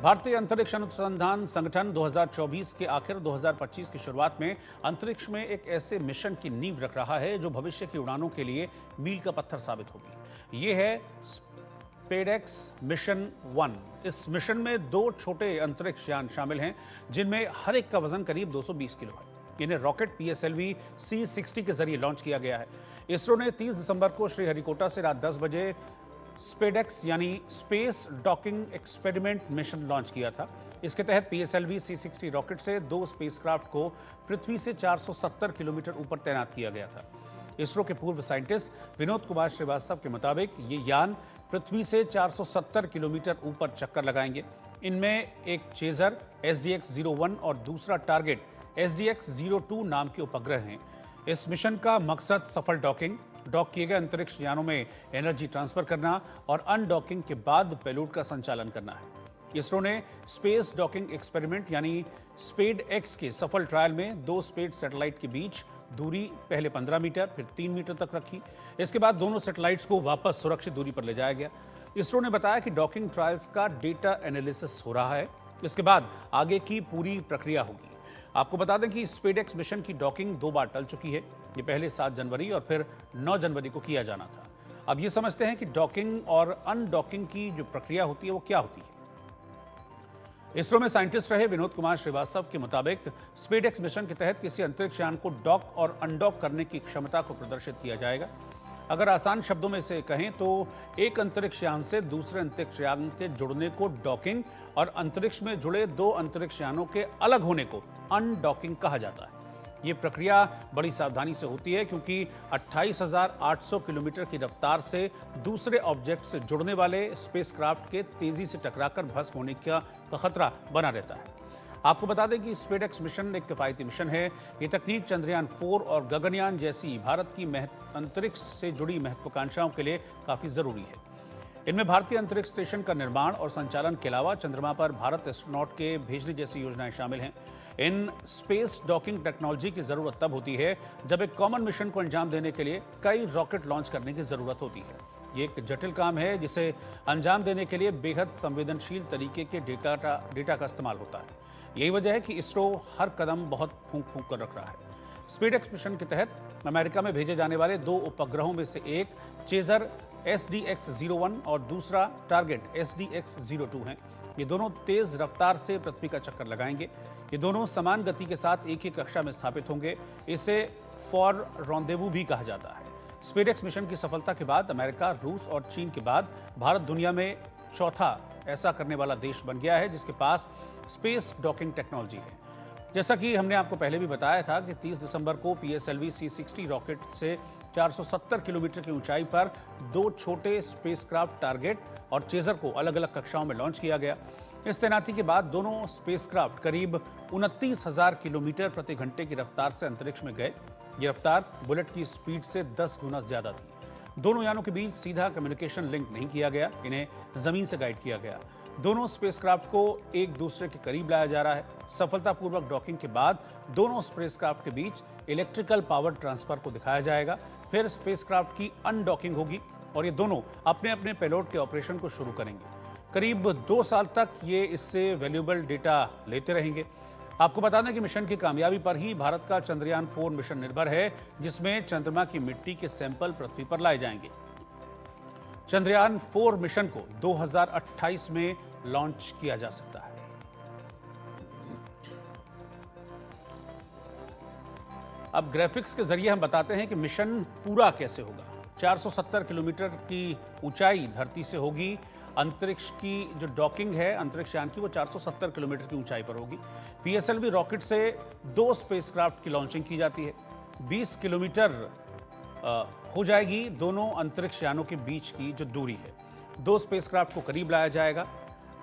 भारतीय अंतरिक्ष अनुसंधान संगठन 2024 के आखिर 2025 की शुरुआत में अंतरिक्ष में एक ऐसे मिशन की नींव रख रहा है जो भविष्य की उड़ानों के लिए मील का पत्थर साबित होगी। ये है स्पेडएक्स मिशन 1। इस मिशन में 2 छोटे अंतरिक्ष यान शामिल हैं जिनमें हर एक का वजन करीब 220 किलो है। इन्हें रॉकेट PSLV C-60 के जरिए लॉन्च किया गया है। इसरो ने 30 दिसंबर को श्रीहरिकोटा से रात 10 बजे स्पेडएक्स यानी space docking experiment mission launch किया था। इसके तहत PSLV C-60 रॉकेट से 2 स्पेसक्राफ्ट को पृथ्वी से 470 किलोमीटर ऊपर तैनात किया गया था। इसरो के पूर्व साइंटिस्ट विनोद कुमार श्रीवास्तव के मुताबिक ये यान पृथ्वी से 470 किलोमीटर ऊपर चक्कर लगाएंगे। इनमें एक चेजर SDX-01 और दूसरा टारगेट SDX-02 नाम के उपग्रह हैं। इस मिशन का मकसद सफल डॉक किए गए अंतरिक्ष यानों में एनर्जी ट्रांसफर करना और अनडॉकिंग के बाद पेलोड का संचालन करना है। इसरो ने स्पेस डॉकिंग एक्सपेरिमेंट यानी स्पेडएक्स के सफल ट्रायल में 2 स्पेस सैटेलाइट के बीच दूरी पहले 15 मीटर फिर 3 मीटर तक रखी। इसके बाद दोनों सैटेलाइट्स को वापस सुरक्षित दूरी पर ले जाया गया। इसरो ने बताया कि डॉकिंग ट्रायल्स का डेटा एनालिसिस हो रहा है। इसके बाद आगे की पूरी प्रक्रिया होगी। आपको बता दें कि स्पेडएक्स मिशन की डॉकिंग 2 बार टल चुकी है। ये पहले 7 जनवरी और फिर 9 जनवरी को किया जाना था। अब ये समझते हैं कि डॉकिंग और अनडॉकिंग की जो प्रक्रिया होती है वो क्या होती है। इसरो में साइंटिस्ट रहे विनोद कुमार श्रीवास्तव के मुताबिक स्पेडएक्स मिशन के तहत किसी अंतरिक्ष यान को डॉक और अनडॉक करने की क्षमता को प्रदर्शित किया जाएगा। अगर आसान शब्दों में से कहें तो एक अंतरिक्ष यान से दूसरे अंतरिक्ष यान के जुड़ने को डॉकिंग और अंतरिक्ष में जुड़े 2 अंतरिक्ष यानों के अलग होने को अनडॉकिंग कहा जाता है। ये प्रक्रिया बड़ी सावधानी से होती है क्योंकि 28,800 किलोमीटर की रफ्तार से दूसरे ऑब्जेक्ट से जुड़ने वाले स्पेसक्राफ्ट के तेजी से टकराकर भस्म होने का खतरा बना रहता है। आपको बता दें कि स्पेडएक्स मिशन एक किफायती मिशन है। ये तकनीक चंद्रयान 4 और गगनयान जैसी भारत की अंतरिक्ष से जुड़ी महत्वाकांक्षाओं के लिए काफ़ी ज़रूरी है। इनमें भारतीय अंतरिक्ष स्टेशन का निर्माण और संचालन के अलावा चंद्रमा पर भारत एस्ट्रोनॉट के भेजने जैसी योजनाएं शामिल हैं। इन स्पेस डॉकिंग टेक्नोलॉजी की ज़रूरत तब होती है जब एक कॉमन मिशन को अंजाम देने के लिए कई रॉकेट लॉन्च करने की ज़रूरत होती है। ये एक जटिल काम है जिसे अंजाम देने के लिए बेहद संवेदनशील तरीके के डेटा का इस्तेमाल होता है। यही वजह है कि इसरो हर कदम बहुत फूंक कर रख रहा है। स्पेडएक्स मिशन के तहत अमेरिका में भेजे जाने वाले 2 उपग्रहों में से एक चेजर SDX-01 और दूसरा टारगेट SDX-02 हैं। ये दोनों तेज रफ्तार से पृथ्वी का चक्कर लगाएंगे। ये दोनों समान गति के साथ एक ही कक्षा में स्थापित होंगे। इसे फॉर रॉन्डेवू भी कहा जाता है। स्पेडएक्स मिशन की सफलता के बाद अमेरिका, रूस और चीन के बाद भारत दुनिया में चौथा ऐसा करने वाला देश बन गया है जिसके पास स्पेस डॉकिंग टेक्नोलॉजी है। जैसा कि हमने आपको पहले भी बताया था कि 30 दिसंबर को PSLV C-60 रॉकेट से 470 किलोमीटर की ऊंचाई पर 2 छोटे स्पेसक्राफ्ट टारगेट और चेजर को अलग अलग कक्षाओं में लॉन्च किया गया। इस तैनाती के बाद दोनों स्पेसक्राफ्ट करीब 29,000 किलोमीटर प्रति घंटे की रफ्तार से अंतरिक्ष में गए। ये रफ्तार बुलेट की स्पीड से 10 गुना ज्यादा थी। दोनों यानों के बीच सीधा कम्युनिकेशन लिंक नहीं किया गया, इन्हें जमीन से गाइड किया गया। दोनों स्पेसक्राफ्ट को एक दूसरे के करीब लाया जा रहा है। सफलतापूर्वक डॉकिंग के बाद दोनों स्पेसक्राफ्ट के बीच इलेक्ट्रिकल पावर ट्रांसफर को दिखाया जाएगा। फिर स्पेसक्राफ्ट की अनडॉकिंग होगी और ये दोनों अपने अपने पेलोड के ऑपरेशन को शुरू करेंगे। करीब 2 साल तक ये इससे वैल्यूएबल डेटा लेते रहेंगे। आपको बता दें कि मिशन की कामयाबी पर ही भारत का चंद्रयान 4 मिशन निर्भर है, जिसमें चंद्रमा की मिट्टी के सैंपल पृथ्वी पर लाए जाएंगे। चंद्रयान 4 मिशन को 2028 में लॉन्च किया जा सकता है। अब ग्राफिक्स के जरिए हम बताते हैं कि मिशन पूरा कैसे होगा। 470 किलोमीटर की ऊंचाई धरती से होगी। अंतरिक्ष की जो डॉकिंग है अंतरिक्ष यान की वो 470 किलोमीटर की ऊंचाई पर होगी। PSLV रॉकेट से 2 स्पेसक्राफ्ट की लॉन्चिंग की जाती है। 20 किलोमीटर हो जाएगी दोनों अंतरिक्ष यानों के बीच की जो दूरी है। 2 स्पेसक्राफ्ट को करीब लाया जाएगा।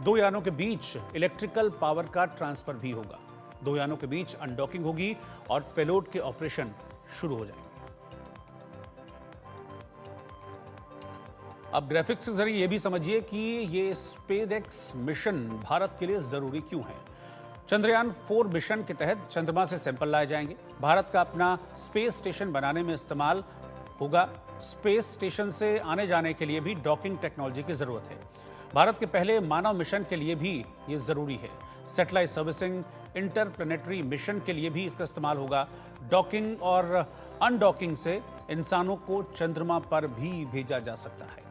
2 यानों के बीच इलेक्ट्रिकल पावर का ट्रांसफर भी होगा। 2 यानों के बीच अनडॉकिंग होगी और पेलोड के ऑपरेशन शुरू हो जाएंगे। अब ग्राफिक्स के जरिए ये भी समझिए कि ये स्पेडएक्स मिशन भारत के लिए जरूरी क्यों है। चंद्रयान 4 मिशन के तहत चंद्रमा से सैंपल लाए जाएंगे। भारत का अपना स्पेस स्टेशन बनाने में इस्तेमाल होगा। स्पेस स्टेशन से आने जाने के लिए भी डॉकिंग टेक्नोलॉजी की जरूरत है। भारत के पहले मानव मिशन के लिए भी ये जरूरी है। सैटेलाइट सर्विसिंग, इंटरप्लेनेटरी मिशन के लिए भी इसका इस्तेमाल होगा। डॉकिंग और अनडॉकिंग से इंसानों को चंद्रमा पर भी भेजा जा सकता है।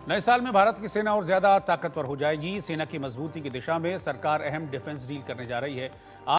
नए साल में भारत की सेना और ज्यादा ताकतवर हो जाएगी। सेना की मजबूती की दिशा में सरकार अहम डिफेंस डील करने जा रही है।